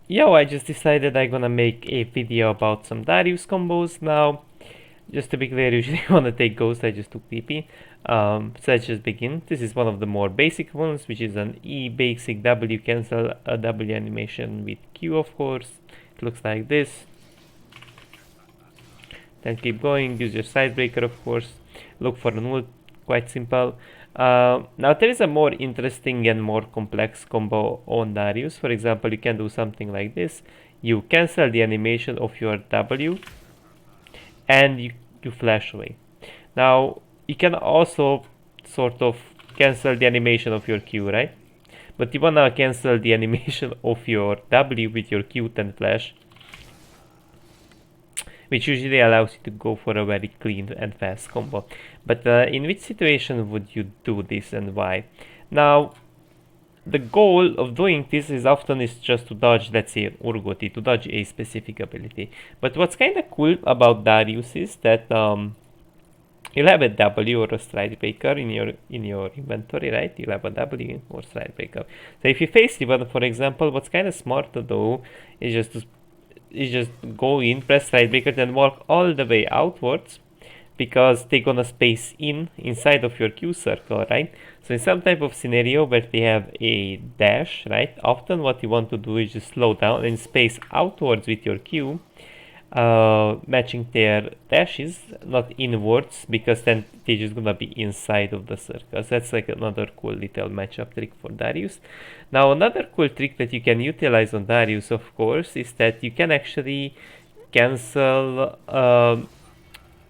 Yo, I just decided I'm gonna make a video about some Darius combos now. Just to be clear, usually when I take Ghost, I just took TP. So let's just begin. This is one of the more basic ones, which is an E basic W cancel, a W animation with Q, of course. It looks like this. Then keep going, use your side breaker, of course. Look for an ult, quite simple. Now there is a more interesting and more complex combo on Darius. For example, you can do something like this. You cancel the animation of your W and you flash away. Now you can also sort of cancel the animation of your Q, right? But you wanna cancel the animation of your W with your Q and flash, which usually allows you to go for a very clean and fast combo. But in which situation would you do this and why? Now, the goal of doing this is often is just to dodge, let's say, Urgoti, to dodge a specific ability. But what's kind of cool about Darius is that you'll have a W or a stride breaker in your inventory, right? You'll have a W or stride breaker. So if you face Riven, for example, what's kind of smart to do is just go in, press stride breaker, then walk all the way outwards, because they're gonna space inside of your Q circle, right? So in some type of scenario where they have a dash, right? Often what you want to do is just slow down and space outwards with your Q, matching their dashes, not inwards, because then they're just gonna be inside of the circle. So that's like another cool little matchup trick for Darius. Now another cool trick that you can utilize on Darius, of course, is that you can actually cancel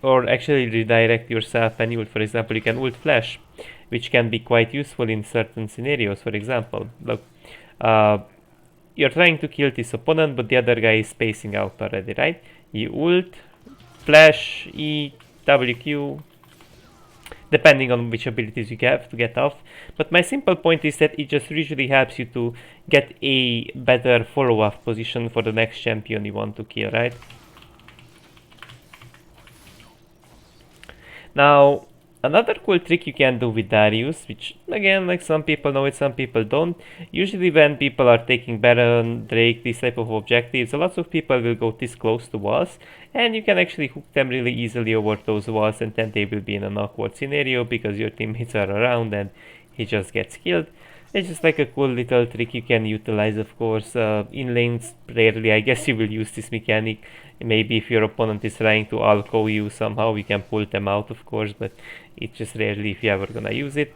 or actually redirect yourself and ult. For example, you can ult flash, which can be quite useful in certain scenarios. For example, look, you're trying to kill this opponent, but the other guy is spacing out already, right? You ult, flash, E, WQ, depending on which abilities you have to get off. But my simple point is that it just usually helps you to get a better follow-up position for the next champion you want to kill, right? Now, another cool trick you can do with Darius, which again, like some people know it, some people don't. Usually when people are taking Baron, Drake, this type of objectives, a lot of people will go this close to walls, and you can actually hook them really easily over those walls, and then they will be in an awkward scenario because your teammates are around and he just gets killed. It's just like a cool little trick you can utilize, of course. In lanes, rarely, I guess you will use this mechanic. Maybe if your opponent is trying to alco you somehow, you can pull them out, of course, but it's just rarely if you're ever gonna use it.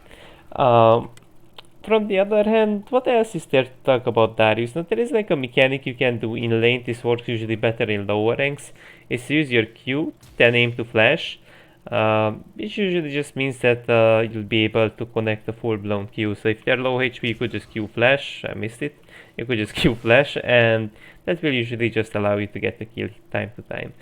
From the other hand, what else is there to talk about Darius? Now, there is like a mechanic you can do in lane. This works usually better in lower ranks. Is use your Q, then aim to flash. Which usually just means that you'll be able to connect a full-blown Q. So if they're low HP, you could just Q flash. I missed it. You could just Q flash, and that will usually just allow you to get the kill time to time.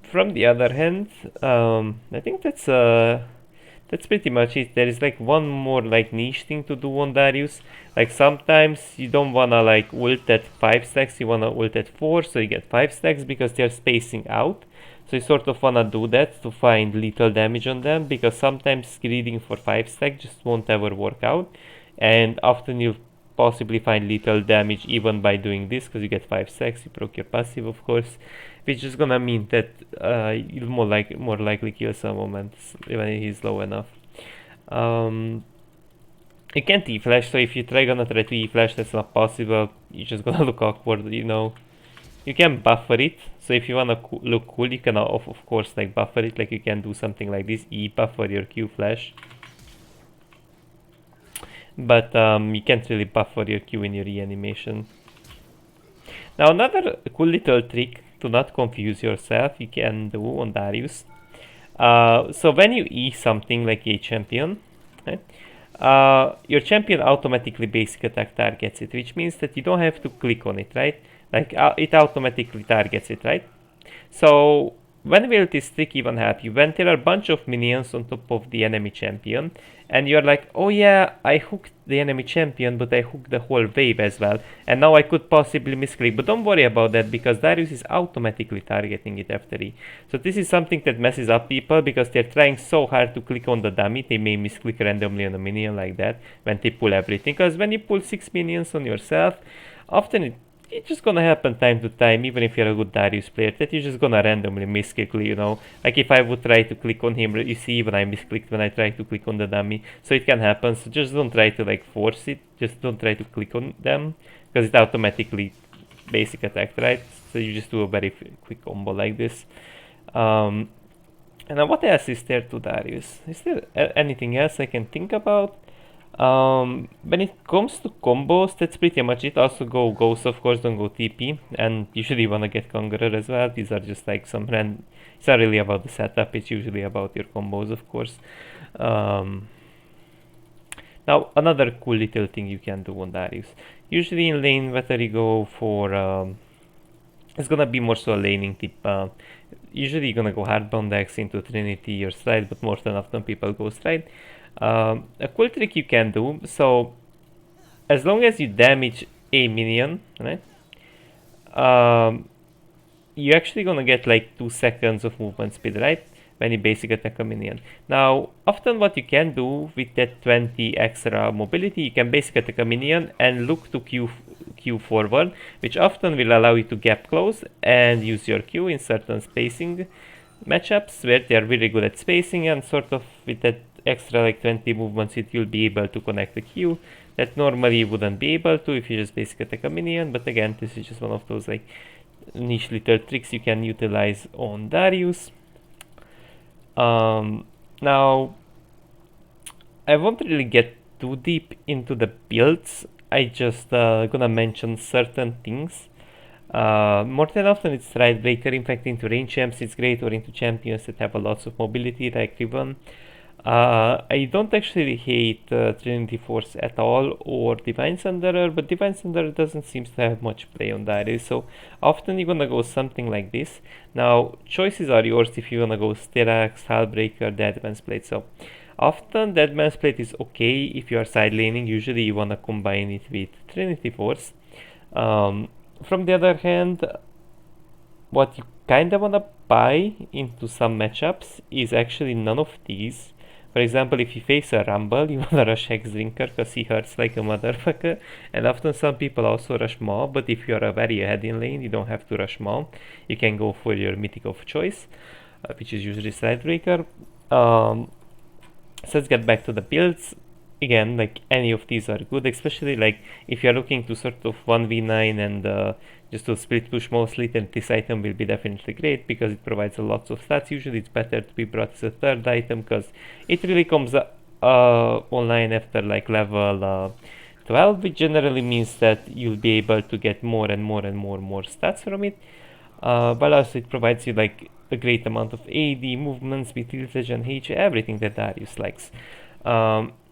From the other hand, I think that's pretty much it. There is like one more like niche thing to do on Darius. Like sometimes you don't wanna like ult at 5 stacks, you wanna ult at 4, so you get 5 stacks because they're spacing out. So you sort of wanna do that to find little damage on them, because sometimes greeding for 5 stack just won't ever work out, and often you'll possibly find little damage even by doing this, because you get 5 stacks, you proc your passive, of course, which is gonna mean that you'll more likely kill some moments when he's low enough. You can't E-flash, so if you gonna try to E-flash, that's not possible. You're just gonna look awkward, you know. You can buffer it, so if you wanna look cool, you can of course like buffer it, like you can do something like this, E buffer your Q flash. But you can't really buffer your Q in your E animation. Now another cool little trick to not confuse yourself you can do on Darius. So when you E something like a champion, right, your champion automatically basic attack targets it, which means that you don't have to click on it, right? Like it automatically targets it, right? So when will this trick even help you? When there are a bunch of minions on top of the enemy champion, and you're like, oh yeah, I hooked the enemy champion, but I hooked the whole wave as well, and now I could possibly misclick. But don't worry about that, because Darius is automatically targeting it after E. So this is something that messes up people, because they're trying so hard to click on the dummy, they may misclick randomly on a minion like that when they pull everything. Because when you pull 6 minions on yourself, often it's just gonna happen time to time, even if you're a good Darius player, that you're just gonna randomly misclick, you know. Like if I would try to click on him, you see even I misclicked when I try to click on the dummy. So it can happen, so just don't try to like force it, just don't try to click on them, because it automatically basic attack, right? So you just do a very quick combo like this. And now what else is there to Darius? Is there anything else I can think about? When it comes to combos, that's pretty much it. Also go Ghost, of course, don't go TP. And usually you wanna get Conqueror as well. These are just like some random... It's not really about the setup, it's usually about your combos, of course. Now, another cool little thing you can do on Darius. Usually in lane, whether you go for... it's gonna be more so a laning tip. Usually you're gonna go hardbound decks into Trinity or Stride, but more than often people go Stride. A cool trick you can do, so as long as you damage a minion, right, you're actually gonna get like 2 seconds of movement speed, right, when you basic attack a minion. Now, often what you can do with that 20 extra mobility, you can basic attack a minion and look to Q forward, which often will allow you to gap close and use your Q in certain spacing matchups where they are really good at spacing, and sort of with that extra like 20 movements you'll be able to connect the Q that normally you wouldn't be able to if you just basic attack a minion. But again, this is just one of those like niche little tricks you can utilize on Darius. Now I won't really get too deep into the builds, I just gonna mention certain things. More than often it's Stride Breaker. In fact, into range champs it's great, or into champions that have a lots of mobility like Riven. I don't actually hate Trinity Force at all, or Divine Sunderer, but Divine Sunderer doesn't seem to have much play on Darius, so often you're gonna go something like this. Now, choices are yours if you wanna go Styrax, Hullbreaker, the Advanced Plate. So often the Advanced Plate is okay if you are side laning. Usually you wanna combine it with Trinity Force. From the other hand, what you kinda wanna buy into some matchups is actually none of these. For example, if you face a Rumble, you wanna rush Hex Drinker because he hurts like a motherfucker, and often some people also rush Maw, but if you're a very ahead in lane, you don't have to rush Maw. You can go for your mythic of choice, which is usually Stride Breaker. So let's get back to the builds. Again, like any of these are good, especially like if you're looking to sort of 1v9 and just to split push mostly, then this item will be definitely great because it provides a lot of stats. Usually it's better to be brought as a third item because it really comes online after like level 12, which generally means that you'll be able to get more and more stats from it. But also it provides you like a great amount of AD, movement, speed, tiltage, and H, everything that Darius likes.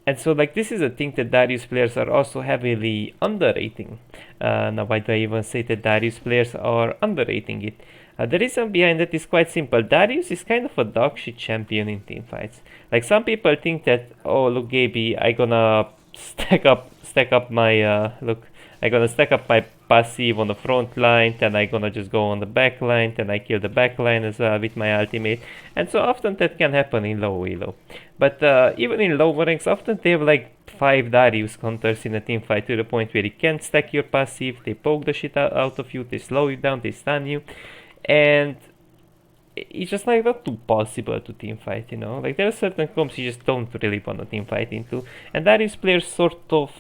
And so like this is a thing that Darius players are also heavily underrating. Now why do I even say that Darius players are underrating it? The reason behind that is quite simple. Darius is kind of a dog shit champion in team fights. Like some people think that, oh look Gaby, I gonna stack up my I'm gonna stack up my passive on the front line, then I'm gonna just go on the back line, then I kill the back line as well with my ultimate. And so often that can happen in low elo. But even in low ranks, often they have like 5 Darius counters in a team fight to the point where you can't stack your passive, they poke the shit out of you, they slow you down, they stun you. And it's just like not too possible to team fight, you know. Like there are certain comps you just don't really want to team fight into, and Darius players sort of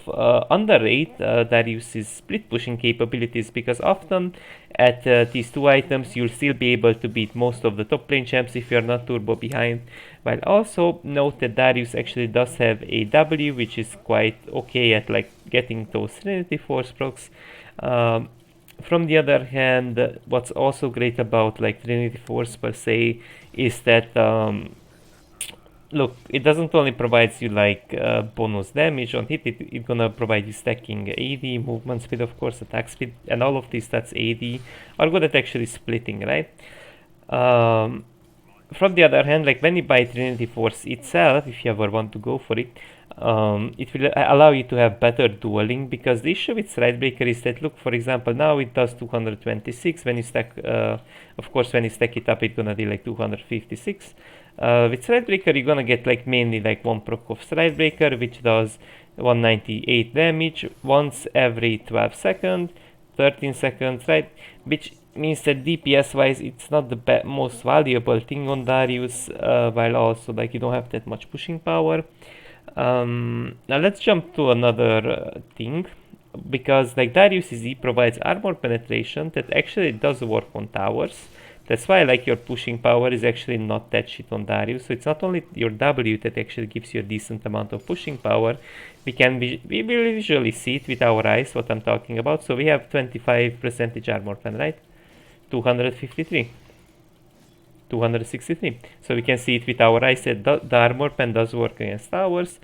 underrate Darius's split pushing capabilities because often at these 2 items you'll still be able to beat most of the top lane champs if you're not turbo behind. While also note that Darius actually does have a W, which is quite okay at like getting those Trinity Force procs. From the other hand, what's also great about like Trinity Force per se is that look, it doesn't only provide you like bonus damage on hit, it's gonna provide you stacking AD, movement speed, of course, attack speed, and all of these stats AD are good at actually splitting, right? From the other hand, like when you buy Trinity Force itself, if you ever want to go for it, it will allow you to have better dueling, because the issue with Stride Breaker is that, look, for example, now it does 226. When you stack, of course, when you stack it up, it's gonna do like 256. With Stride Breaker, you're gonna get like mainly like 1 proc of Stride Breaker, which does 198 damage once every 12 seconds, 13 seconds, right? Which means that DPS wise it's not the most valuable thing on Darius, while also like you don't have that much pushing power. Now let's jump to another thing, because like Darius Z provides armor penetration that actually does work on towers. That's why like your pushing power is actually not that shit on Darius. So it's not only your W that actually gives you a decent amount of pushing power. We will visually see it with our eyes what I'm talking about. So we have 25% armor pen, right? 253. 263. So we can see it with our eyes that the armor pen does work against towers,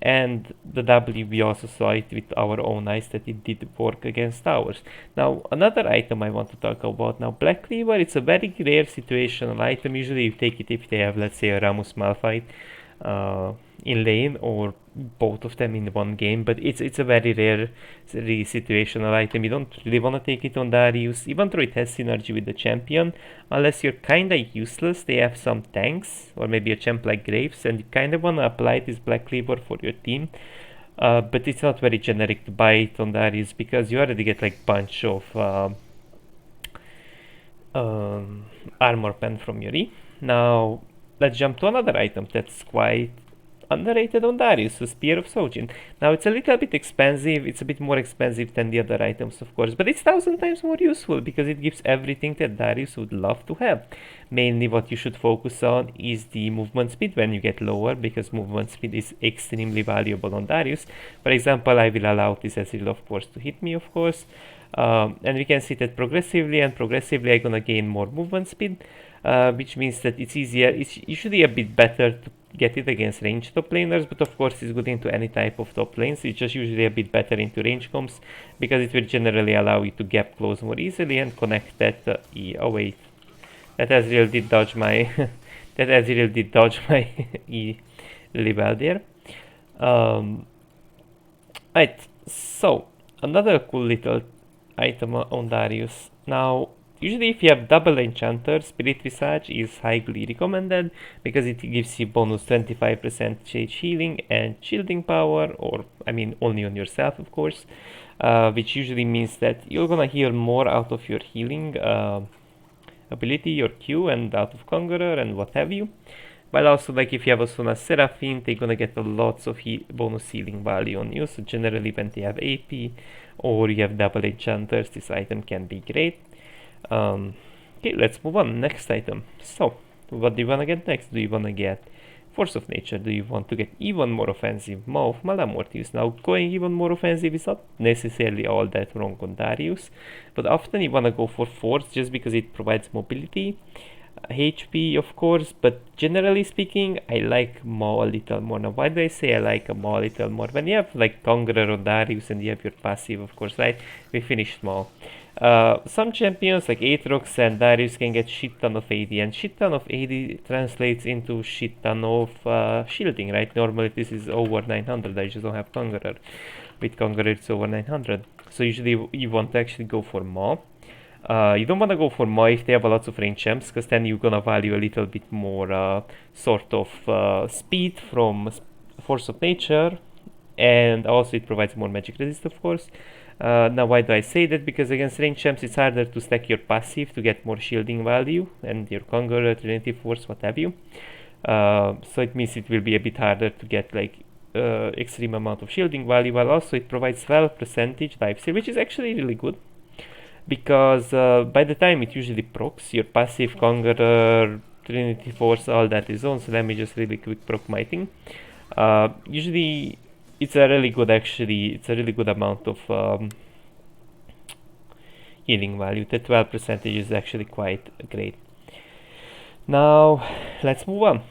and the W we also saw it with our own eyes that it did work against towers. Now another item I want to talk about now, Black Cleaver. It's a very rare situational item. Usually you take it if they have, let's say, a Ramus Malphite in lane, or both of them in one game, but it's a very rare situational item. You don't really want to take it on Darius, even though it has synergy with the champion, unless you're kinda useless. They have some tanks, or maybe a champ like Graves, and you kinda want to apply this Black Cleaver for your team. But it's not very generic to buy it on Darius, because you already get like bunch of armor pen from your E. Now let's jump to another item that's quite underrated on Darius, so Spear of Sojin. Now it's a little bit expensive, it's a bit more expensive than the other items of course, but it's 1000 times more useful because it gives everything that Darius would love to have. Mainly what you should focus on is the movement speed when you get lower, because movement speed is extremely valuable on Darius. For example, I will allow this Ezreal of course to hit me, of course, and we can see that progressively I'm gonna gain more movement speed, which means that it's easier, it's usually a bit better to get it against ranged top laners, but of course it's good into any type of top lanes. It's just usually a bit better into range comps, because it will generally allow you to gap close more easily and connect that E. Oh wait, that Ezreal did dodge my that Ezreal did dodge my E really well there. Right, so another cool little item on Darius. Now usually if you have double enchanter, Spirit Visage is highly recommended, because it gives you bonus 25% healing and shielding power, or I mean only on yourself of course, which usually means that you're gonna heal more out of your healing ability, your Q, and out of Conqueror and what have you. But also like if you have a Sona Seraphine, they're gonna get a lots of bonus healing value on you, so generally when they have AP or you have double enchanters, this item can be great. Okay, let's move on. Next item. So, what do you want to get next? Do you want to get Force of Nature? Do you want to get even more offensive Maw of Malamortius? Now, going even more offensive is not necessarily all that wrong on Darius, but often you want to go for Force just because it provides mobility, HP of course, but generally speaking I like Maw a little more. Now why do I say I like a Maw a little more? When you have like Conqueror or Darius and you have your passive of course, right? We finished Maw. Some champions like Aatrox and Darius can get shit ton of AD, and shit ton of AD translates into shit ton of shielding, right? Normally this is over 900, I just don't have Conqueror. With Conqueror it's over 900. So usually you want to actually go for Maw. You don't want to go for Maw if they have a lot of range champs, because then you're gonna value a little bit more sort of speed from Force of Nature, and also it provides more magic resist of course. Now why do I say that? Because against range champs it's harder to stack your passive to get more shielding value, and your Conqueror, Trinity Force, what have you. So it means it will be a bit harder to get like extreme amount of shielding value, while also it provides 12% life steal, which is actually really good, because by the time it usually procs your passive, Conqueror, Trinity Force, all that is on. So let me just really quick proc my thing. Usually it's a really good, actually it's a really good amount of healing value. The 12% is actually quite great. Now let's move on.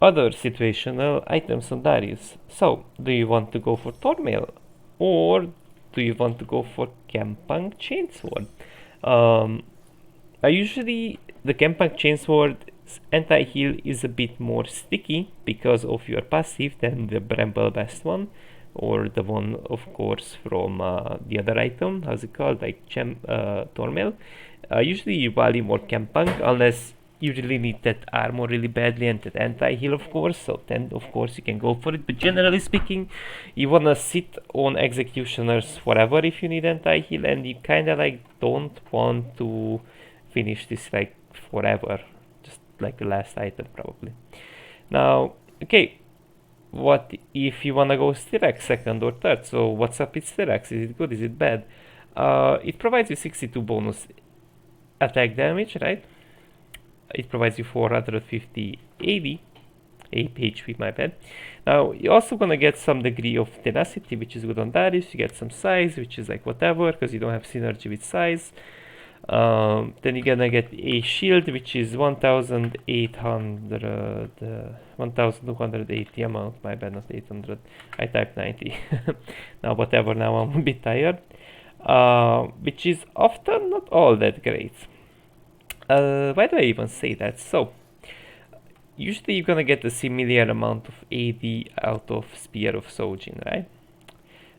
Other situational items on Darius. So do you want to go for Tormail, or do you want to go for Kempang Chainsword? Usually the Kempang Chainsword anti-heal is a bit more sticky because of your passive than the Bramble Best one, or the one of course from the other item, how's it called, like Tormail. Usually you value more Kempang unless you really need that armor really badly and that anti-heal, of course, so then of course you can go for it. But generally speaking, you wanna sit on executioners forever if you need anti-heal, and you kinda like don't want to finish this like forever, just like the last item probably. Now, okay, what if you wanna go Styrax second or third? So what's up with Styrax? Is it good? Is it bad? It provides you 62 bonus attack damage, right? It provides you 450 AD, 8 HP, my bad. Now, you're also gonna get some degree of tenacity, which is good on Darius. You get some size, which is like whatever, because you don't have synergy with size. Then you're gonna get a shield, which is 1280 amount, my bad, not 800. I typed 90. Now, whatever, now I'm a bit tired. Which is often not all that great. Why do I even say that? So, usually you're gonna get a similar amount of AD out of Spear of Sojin, right?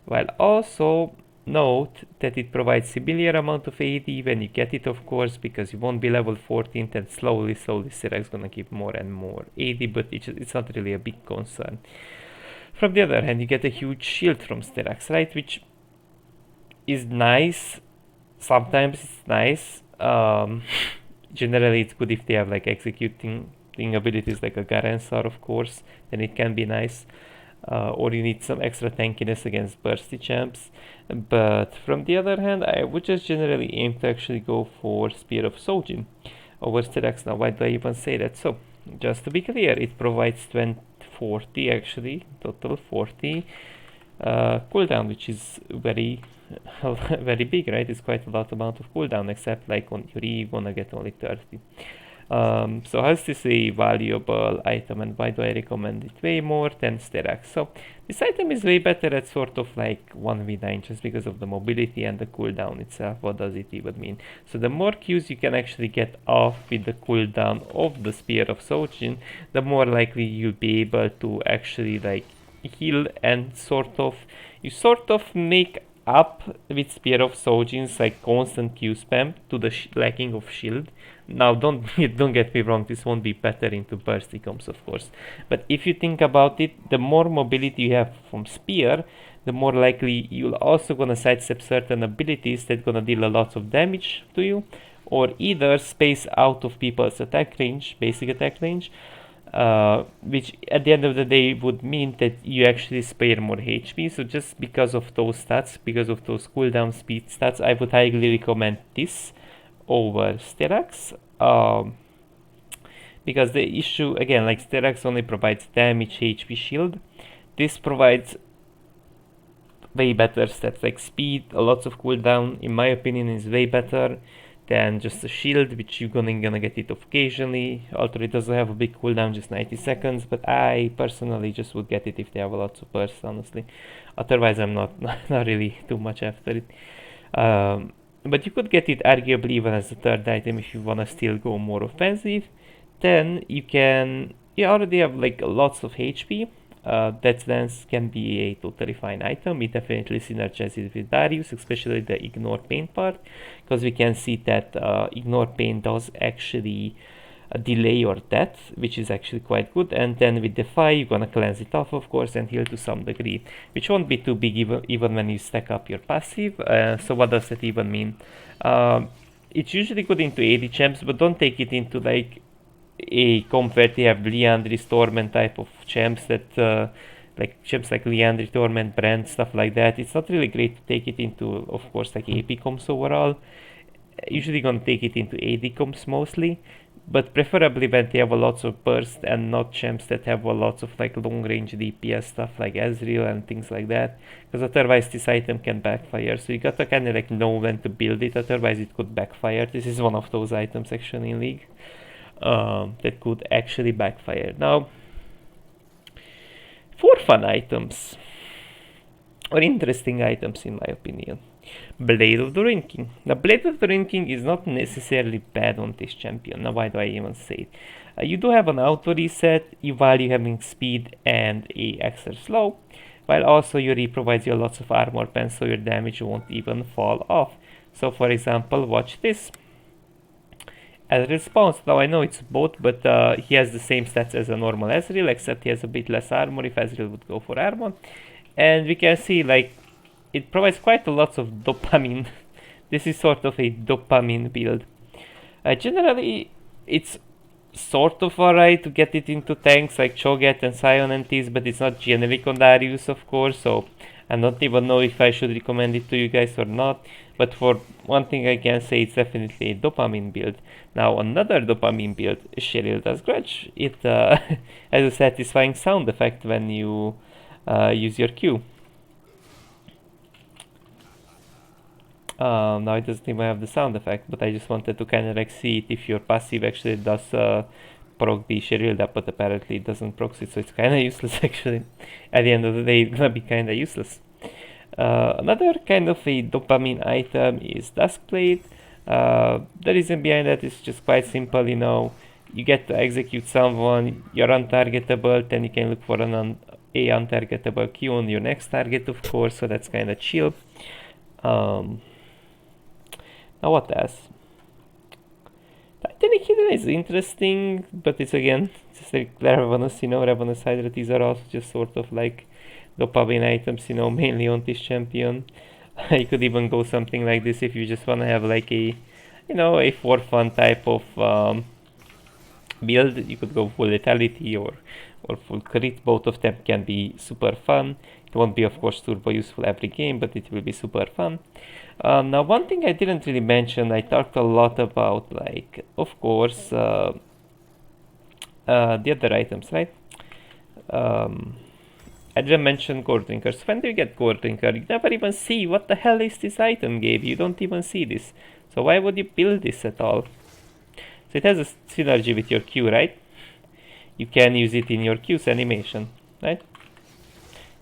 While also note that it provides similar amount of AD when you get it, of course, because you won't be level 14, and slowly Styrax gonna give more and more AD, but it's not really a big concern. From the other hand, you get a huge shield from Styrax, right? Which is nice. Sometimes it's nice. Generally it's good if they have like executing abilities like a Garensar, of course, then it can be nice. Or you need some extra tankiness against bursty champs. But from the other hand, I would just generally aim to actually go for Spear of Sojin over Styrax. Now, why do I even say that? So, just to be clear, it provides 40 actually, total 40 cooldown, which is very very big, right? It's quite a lot amount of cooldown, except like on Yuri you're gonna get only 30. So how's this a valuable item, and why do I recommend it way more than Styrax? So this item is way better at sort of like 1v9 just because of the mobility and the cooldown itself. What does it even mean? So the more Qs you can actually get off with the cooldown of the Spear of Sojin, the more likely you'll be able to actually like heal and sort of make up with Spear of Sojin's like constant Q spam to the lacking of shield. Now don't get me wrong, this won't be better into bursty comps, of course, but if you think about it, the more mobility you have from Spear, the more likely you'll also gonna sidestep certain abilities that gonna deal a lot of damage to you, or either space out of people's attack range, basic attack range, which at the end of the day would mean that you actually spare more HP. So just because of those stats, because of those cooldown speed stats, I would highly recommend this over Styrax. Because the issue, again, like Styrax only provides damage, HP, shield. This provides way better stats like speed, a lots of cooldown, in my opinion, is way better than just a shield, which you're gonna get it occasionally, although it doesn't have a big cooldown, just 90 seconds, but I personally just would get it if they have a lots of bursts, honestly. Otherwise I'm not really too much after it. But you could get it arguably even as a third item if you wanna still go more offensive. Then you already have like lots of HP. That lens can be a totally fine item. It definitely synergizes with Darius, especially the ignore pain part, because we can see that ignore pain does actually delay your death, which is actually quite good. And then with Defy, you're gonna cleanse it off, of course, and heal to some degree, which won't be too big even when you stack up your passive. So what does that even mean? It's usually good into AD champs, but don't take it into like a comp where they have Liandry's Torment type of champs that like champs like Liandry, Torment, Brand, stuff like that. It's not really great to take it into, of course, like AP comps overall. Usually gonna take it into AD comps mostly, but preferably when they have a lots of burst and not champs that have a lots of like long range DPS stuff like Ezreal and things like that, because otherwise this item can backfire. So you gotta kinda like know when to build it, otherwise it could backfire. This is one of those items actually in League. That could actually backfire. Now, for fun items, or interesting items in my opinion, Blade of the Ruin King. Now, Blade of the Ruin King is not necessarily bad on this champion. Now, why do I even say it? You do have an auto reset while you having speed and a extra slow, while also Yuri provides you lots of armor pen, so your damage won't even fall off. So for example, watch this. as response. Now I know it's both, but he has the same stats as a normal Ezreal, except he has a bit less armor if Ezreal would go for armor. And we can see like it provides quite a lot of dopamine. This is sort of a dopamine build. Generally, it's sort of alright to get it into tanks like Cho'Gath and Sion and Tis, but it's not generic on Darius, of course, so I don't even know if I should recommend it to you guys or not. But for one thing I can say, it's definitely a dopamine build. Now another dopamine build, Sherilda's Grudge. It has a satisfying sound effect when you use your Q. Now it doesn't even have the sound effect, but I just wanted to kind of like see it if your passive actually does proc the Sherilda, but apparently it doesn't proc it, so it's kind of useless actually. At the end of the day, it's gonna be kind of useless. Another kind of a dopamine item is Duskblade. The reason behind that is just quite simple, you know. You get to execute someone, you're untargetable, then you can look for a untargetable Q on your next target, of course, so that's kind of chill. Now what else? Titanic Hidden is interesting, but it's again just like Ravenous, you know, Ravenous Hydra, these are also just sort of like dopamine items, you know, mainly on this champion. You could even go something like this if you just want to have like a, you know, a for fun type of build. You could go full lethality or full crit. Both of them can be super fun. It won't be of course turbo useful every game, but it will be super fun. Now one thing I didn't really mention, I talked a lot about like, of course, the other items, right? I didn't mention Gold Drinkers. When do you get Gold Drinker? You never even see what the hell is this item gave. You don't even see this. So why would you build this at all? So it has a synergy with your Q, right? You can use it in your Q's animation, right?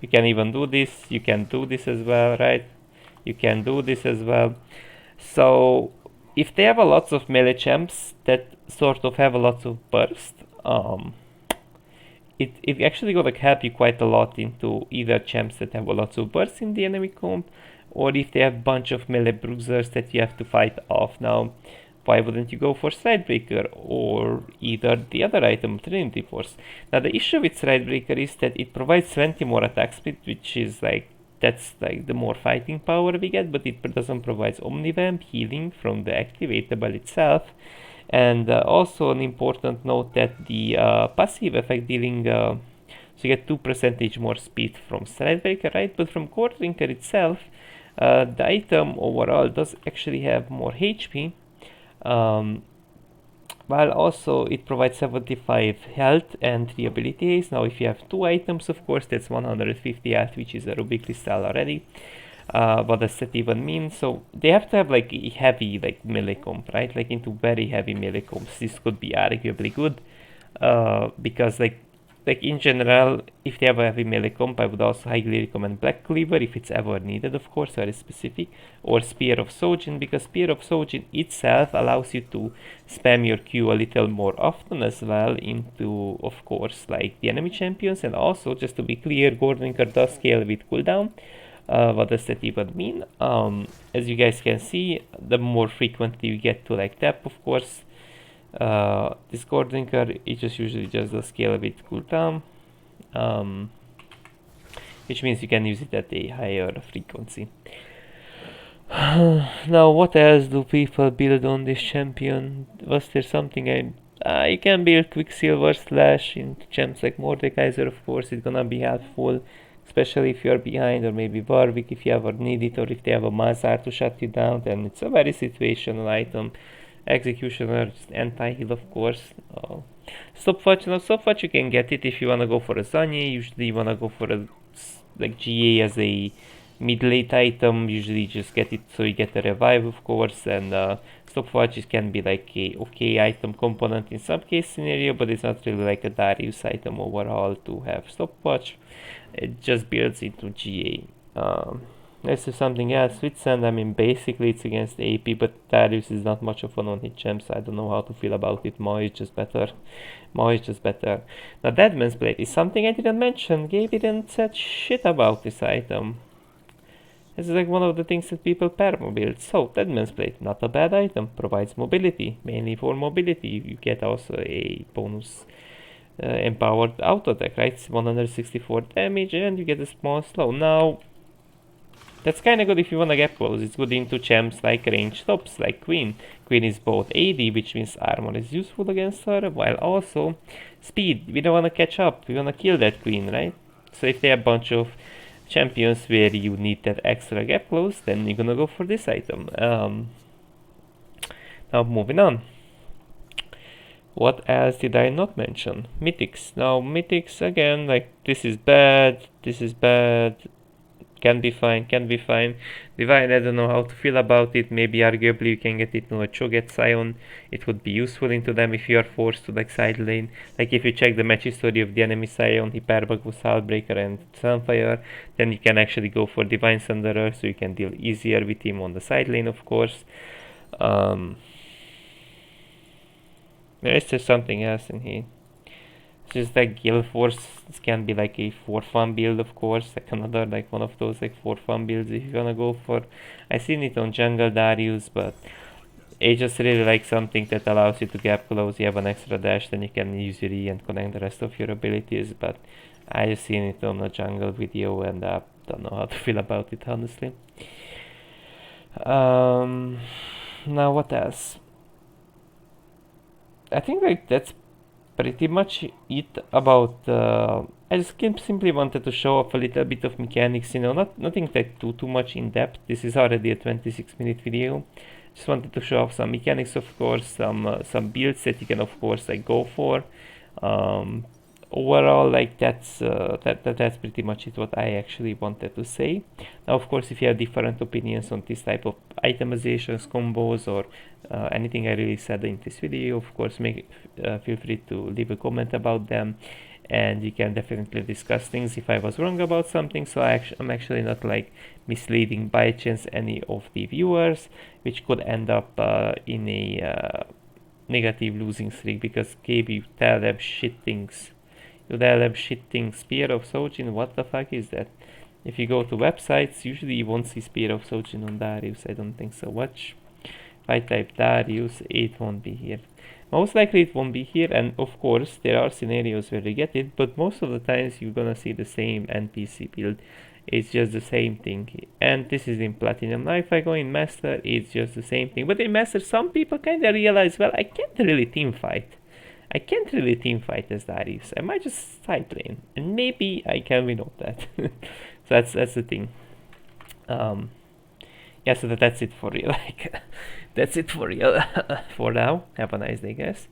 You can even do this. You can do this as well, right? You can do this as well. So if they have a lots of melee champs that sort of have a lot of burst, it actually gonna help you quite a lot into either champs that have a lot of burst in the enemy comp, or if they have a bunch of melee bruisers that you have to fight off. Now, why wouldn't you go for Stridebreaker or either the other item, Trinity Force? Now the issue with Stridebreaker is that it provides 20 more attack speed, which is like, that's like the more fighting power we get, but it doesn't provide Omnivamp healing from the activatable itself. And also an important note that the passive effect dealing, so you get 2% more speed from Stridebreaker, right? But from Core Drinker itself, the item overall does actually have more HP, while also it provides 75 health and 3 ability haste. Now if you have 2 items, of course, that's 150 health, which is a Ruby Crystal already. What does that even mean? So they have to have like a heavy like melee comp, right? Like into very heavy melee comps. This could be arguably good, because like in general, if they have a heavy melee comp, I would also highly recommend Black Cleaver if it's ever needed, of course, very specific, or Spear of Sojin, because Spear of Sojin itself allows you to spam your Q a little more often as well into, of course, like the enemy champions. And also, just to be clear, Gordrinker does scale with cooldown. What does that even mean? As you guys can see, the more frequently you get to like tap, of course, this Core Drinker, it just usually just does scale with cooldown, which means you can use it at a higher frequency. Now, what else do people build on this champion? Was there something you can build Quicksilver Slash into champs like Mordekaiser, of course, it's gonna be helpful. Especially if you're behind, or maybe Warwick if you ever need it, or if they have a Mazar to shut you down, then it's a very situational item. Executioner, just anti-heal, of course. Stopwatch, now Stopwatch you can get it if you wanna go for a Zanye. Usually you wanna go for a like GA as a mid-late item. Usually just get it so you get a revive, of course, and Stopwatches can be like a okay item component in some case scenario, but it's not really like a Darius item overall to have Stopwatch. It just builds into GA. Let's do something else. Switzerland, I mean, basically it's against AP, but Darius is not much of an on-hit champ, so I don't know how to feel about it. Mao is just better. Mao is just better. Now, Deadman's Blade is something I didn't mention. Gabe didn't said shit about this item. This is like one of the things that people perma-build. So, Deadman's Blade, not a bad item, provides mobility, mainly for mobility. You get also a bonus empowered auto attack, right? It's 164 damage and you get a small slow. Now, that's kinda good if you wanna get close. It's good into champs like ranged tops, like Queen. Queen is both AD, which means armor is useful against her, while also speed. We don't wanna catch up, we wanna kill that Queen, right? So if there are a bunch of champions where you need that extra gap close, then you're gonna go for this item. Now moving on. What else did I not mention? Mythics. Now mythics again, like this is bad, can be fine, Divine, I don't know how to feel about it. Maybe arguably you can get it to a Cho'Gath Scion. It would be useful into them if you are forced to like side lane. Like if you check the match history of the enemy Scion, Hyperbug was Heartbreaker and Sunfire, then you can actually go for Divine Thunderer, so you can deal easier with him on the side lane, of course. There is just something else in here. Just like Guild Force, this can be like a for fun build, of course, like another like one of those like for fun builds if you wanna go for. I seen it on Jungle Darius, but I just really like something that allows you to gap close. You have an extra dash, then you can use your E and connect the rest of your abilities. But I just seen it on a jungle video and don't know how to feel about it, honestly. Now what else? I think like that's pretty much it about I just simply wanted to show off a little bit of mechanics, nothing like too much in depth. This is already a 26-minute video. Just wanted to show off some mechanics, of course, some builds that you can of course like go for. Overall, like that's pretty much it what I actually wanted to say. Now of course, if you have different opinions on this type of itemizations, combos, or anything I really said in this video, of course feel free to leave a comment about them, and you can definitely discuss things if I was wrong about something. So I'm actually not like misleading by chance any of the viewers, which could end up in a negative losing streak, because KB, you tell them shit things. You tell them shit things. Spear of Sojin, what the fuck is that? If you go to websites, usually you won't see Spear of Sojin on Darius. I don't think so. Watch. If I type Darius, it won't be here. Most likely it won't be here, and of course there are scenarios where they get it, but most of the times you're gonna see the same NPC build. It's just the same thing. And this is in Platinum. Now if I go in Master, it's just the same thing. But in Master, some people kinda realize, well, I can't really team fight as Darius. I might just side lane, and maybe I can win off that. So that's the thing. Yeah, so that's it for real. Like, that's it for real for now. Have a nice day, guys.